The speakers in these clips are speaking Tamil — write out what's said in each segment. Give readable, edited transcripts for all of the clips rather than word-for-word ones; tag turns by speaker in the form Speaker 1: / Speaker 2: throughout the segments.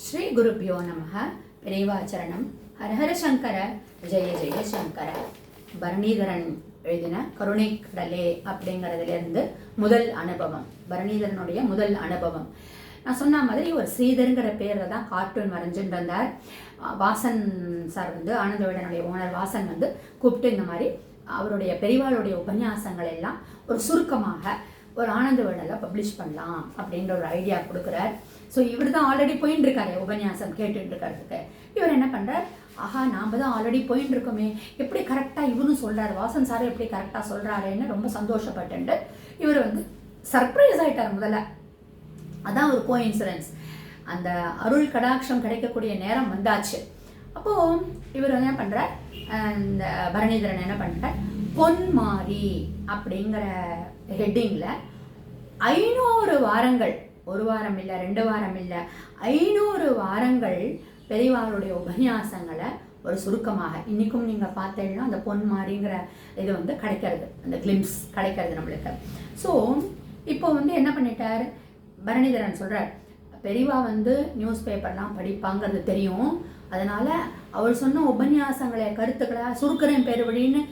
Speaker 1: ஸ்ரீ குருப்பியோ நமக. பெரியவாச்சரணம். ஹரஹர சங்கர ஜெய ஜெய சங்கர. பரணிதரன் எழுதின கருணை கடலே அப்படிங்கிறதுலேருந்து முதல் அனுபவம், பரணிதரனுடைய முதல் அனுபவம். நான் சொன்ன மாதிரி ஒரு ஸ்ரீதருங்கிற பேரில் தான் கார்ட்டூன் வரைஞ்சுட்டு இருந்தார். வாசன் சார் வந்து ஆனந்த விகடனுடைய ஓனர் வாசன் வந்து கூப்பிட்டு இந்த மாதிரி அவருடைய பெரியவாளுடைய உபன்யாசங்கள் எல்லாம் ஒரு சுருக்கமாக ஒரு ஆனந்த விகடனில் பப்ளிஷ் பண்ணலாம் அப்படின்ற ஒரு ஐடியா கொடுக்குறார். ஸோ இவர் தான் ஆல்ரெடி போயின்னு இருக்காரு உபன்யாசம் கேட்டுட்டு இருக்கிறதுக்கு. இவர் என்ன பண்ணுறார், ஆஹா நாம் தான் ஆல்ரெடி போயின்னு இருக்கோமே, எப்படி கரெக்டாக இவரும் சொல்கிறார், வாசன் சார் எப்படி கரெக்டாக சொல்கிறாருன்னு ரொம்ப சந்தோஷப்பட்டு இவர் வந்து சர்ப்ரைஸ் ஆகிட்டார். முதல்ல அதான் ஒரு கோஇன்சிடென்ஸ். அந்த அருள் கடாட்சம் கிடைக்கக்கூடிய நேரம் வந்தாச்சு. அப்போது இவர் என்ன பண்ணுறார், இந்த பரணிதரன் என்ன பண்ணுறார், பொன்மாரி அப்படிங்கிற ஹெட்டிங்கில் 500 வாரங்கள், ஒரு வாரம் இல்லை 2 வாரம் இல்லை 500 வாரங்கள் பெரியவாளுடைய உபன்யாசங்களை ஒரு சுருக்கமாக இன்றைக்கும் நீங்கள் பார்த்தீங்கன்னா அந்த பொன்மாரிங்கிற இது வந்து கிடைக்கிறது, அந்த கிளிம்ஸ் கிடைக்கிறது நம்மளுக்கு. ஸோ இப்போ வந்து என்ன பண்ணிட்டார் பரணிதரன் சொல்கிறார், பெரியவா வந்து நியூஸ் பேப்பர்லாம் படிப்பாங்கிறது தெரியும், அதனால் அவள் சொன்ன உபன்யாசங்களை கருத்துக்களை சுருக்கிறேன் பேர் வழின்னு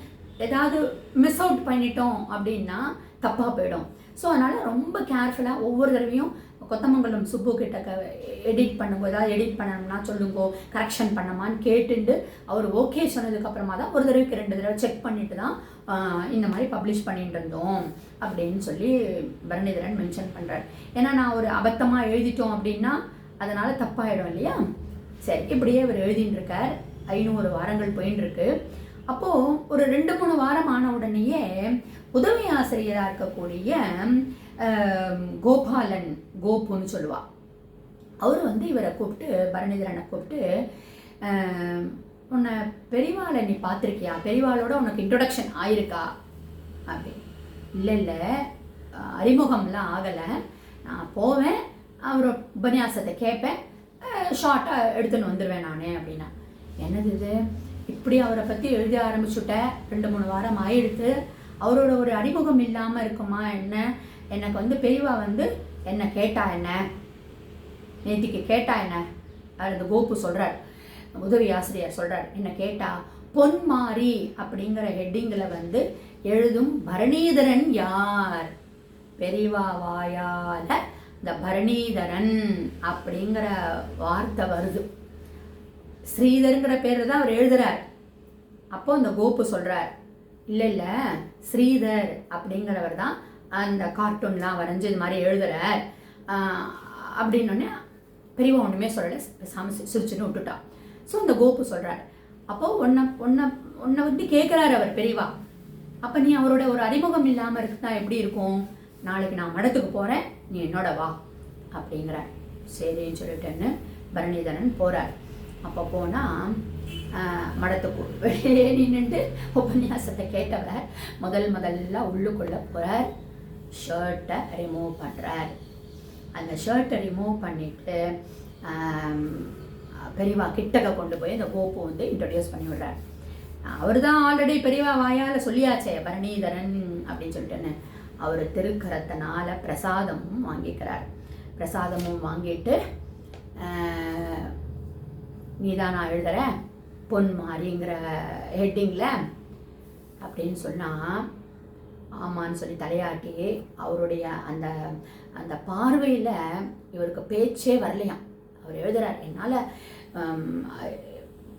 Speaker 1: ஏதாவது மிஸ் அவுட் பண்ணிட்டோம் அப்படின்னா தப்பாக போயிடும். ஸோ அதனால் ரொம்ப கேர்ஃபுல்லாக ஒவ்வொரு தடவையும் கொத்தமங்கலம் சுப்பு கிட்ட எடிட் பண்ணும்போது ஏதாவது எடிட் பண்ணணும்னா சொல்லுங்கோ, கரெக்ஷன் பண்ணமான்னு கேட்டுட்டு அவர் ஓகே சொன்னதுக்கப்புறமா தான் ஒரு தடவைக்கு 2 தடவை செக் பண்ணிட்டு தான் இந்த மாதிரி பப்ளிஷ் பண்ணிட்டு இருந்தோம் அப்படின்னு சொல்லி பரணிதரன் மென்ஷன் பண்ணுறார். ஏன்னா நான் ஒரு அபத்தமாக எழுதிட்டோம் அப்படின்னா அதனால் தப்பாயிடும் இல்லையா. சரி, இப்படியே அவர் எழுதின்னு இருக்கார். 500 வாரங்கள் போயின்னு இருக்கு. அப்போது ஒரு 2-3 வாரம் ஆன உடனேயே உதவி ஆசிரியராக இருக்கக்கூடிய கோபாலன், கோப்புன்னு சொல்லுவா, அவர் வந்து இவரை கூப்பிட்டு, பரணிதரனை கூப்பிட்டு, உன்னை பெரியவாளை நீ பார்த்துருக்கியா, பெரியவாளோட உனக்கு இன்ட்ரொடக்ஷன் ஆயிருக்கா அப்படி. இல்லை இல்லை அறிமுகம்லாம் ஆகலை, நான் போவேன், அவர் உபன்யாசத்தை கேட்பேன், ஷார்ட்டாக எடுத்துன்னு வந்துடுவேன் நான் அப்படின்னா. என்னது இது, இப்படி அவரை பற்றி எழுத ஆரம்பிச்சுட்ட, 2-3 வாரம் ஆயிடுத்து, அவரோட ஒரு அறிமுகம் இல்லாமல் இருக்குமா என்ன? எனக்கு வந்து பெரியவா வந்து என்ன கேட்டா, என்ன நேத்திக்கு கேட்டா என்ன, அந்த கோப்பு சொல்கிறார், உதவி ஆசிரியர் சொல்கிறார், என்ன கேட்டா பொன்மாரி அப்படிங்கிற ஹெட்டிங்கில் வந்து எழுதும் பரணிதரன் யார், பெரியவா வாயால இந்த பரணிதரன் அப்படிங்கிற வார்த்தை வருது. ஸ்ரீதருங்கிற பேர் தான் அவர் எழுதுறார். அப்போ அந்த கோப்பு சொல்கிறார், இல்லை இல்லை ஸ்ரீதர் அப்படிங்கிறவர் தான் அந்த கார்ட்டூன்லாம் வரைஞ்சி இது மாதிரி எழுதுறார் அப்படின்னோடனே பெரியவா ஒன்றுமே சொல்லலை, சிரிச்சுன்னு விட்டுட்டா. ஸோ அந்த கோப்பு சொல்கிறார், அப்போது ஒன்றை வந்து கேட்குறாரு அவர் பெரியவா, அப்போ நீ அவரோட ஒரு அறிமுகம் இல்லாமல் இருக்குதா எப்படி இருக்கும், நாளைக்கு நான் மடத்துக்கு போகிறேன், நீ என்னோட வா அப்படிங்கிறார். சரின்னு சொல்லிட்டேன்னு பரணிதரன் போகிறார். அப்போ போனால் மடத்துக்கு வெளியே நின்றுட்டு உபன்யாசத்தை கேட்டவர் முதல்ல உள்ளுக்குள்ளே போகிறார், ஷர்ட்டை ரிமூவ் பண்ணுறார். அந்த ஷர்ட்டை ரிமூவ் பண்ணிவிட்டு பெரியவா கிட்டக்க கொண்டு போய் அந்த கோப்பு வந்து இன்ட்ரடியூஸ் பண்ணி விடுறார். அவர் தான் ஆல்ரெடி பெரியவா வாயால் சொல்லியாச்சே பரணிதரன் அப்படின்னு சொல்லிட்டுன்னு. அவர் திருக்கரத்தினால பிரசாதமும் வாங்கிக்கிறார். பிரசாதமும் வாங்கிட்டு, நீதான் நான் எழுதுகிறேன் பொன்மாரிங்கிற ஹெட்டிங்கில் அப்படின்னு சொன்னால், ஆமான்னு சொல்லி தலையாட்டி அவருடைய அந்த அந்த பார்வையில் இவருக்கு பேச்சே வரலையாம். அவர் எழுதுகிறார், என்னால்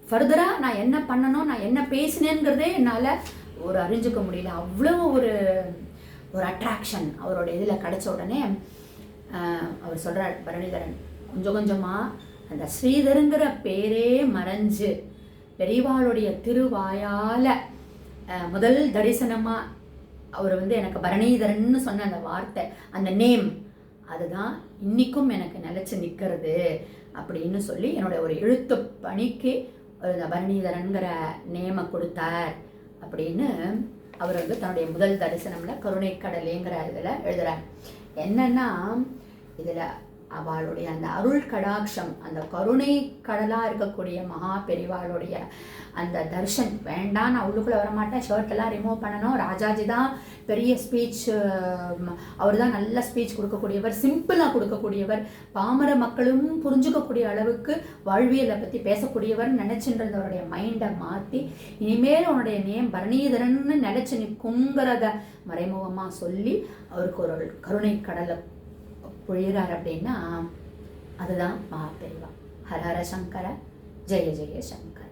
Speaker 1: ஃபர்தராக நான் என்ன பண்ணணும், நான் என்ன பேசினேங்கிறதே என்னால் ஒரு அறிஞ்சிக்க முடியல. அவ்வளோ ஒரு அட்ராக்ஷன் அவரோட இதில் கிடச்ச உடனே அவர் சொல்கிறார் பரணிதரன், கொஞ்சம் கொஞ்சமாக அந்த ஸ்ரீதருங்கிற பேரே மறைஞ்சு பெரியவாளுடைய திருவாயால் முதல் தரிசனமாக அவர் வந்து எனக்கு பரணிதரன்னு சொன்ன அந்த வார்த்தை, அந்த நேம், அதுதான் இன்றைக்கும் எனக்கு நிலச்சி நிற்கிறது அப்படின்னு சொல்லி என்னோட ஒரு எழுத்து பணிக்கு இந்த பரணிதரன்கிற நேமை கொடுத்தார் அப்படின்னு அவர் வந்து தன்னுடைய முதல் தரிசனமில் கருணை கடலேங்கிற இதில் எழுதுகிறார். என்னென்னா இதில் அவளுடைய அந்த அருள் கடாட்சம், அந்த கருணை கடலாக இருக்கக்கூடிய மகா பெரிவாளுடைய அந்த தர்ஷன் வேண்டாம். நான் உள்ளுக்குள்ளே வரமாட்டேன், ஷர்ட்டெல்லாம் ரிமூவ் பண்ணணும். ராஜாஜி தான் பெரிய ஸ்பீச், அவர் தான் நல்ல ஸ்பீச் கொடுக்கக்கூடியவர், சிம்பிளாக கொடுக்கக்கூடியவர், பாமர மக்களும் புரிஞ்சுக்கக்கூடிய அளவுக்கு வாழ்வியலை பற்றி பேசக்கூடியவர் நினச்சின்றதவருடைய மைண்டை மாற்றி இனிமேல் உன்னுடைய நேம் பரணிதரன்னு நினச்சி நிற்குங்கிறத மறைமுகமாக சொல்லி அவருக்கு ஒரு கருணை கடலை பொழிகிறார். அப்படின்னா அதுதான் மகாபெரிவா. ஹர ஹர சங்கர, ஜெய ஜெய சங்கர.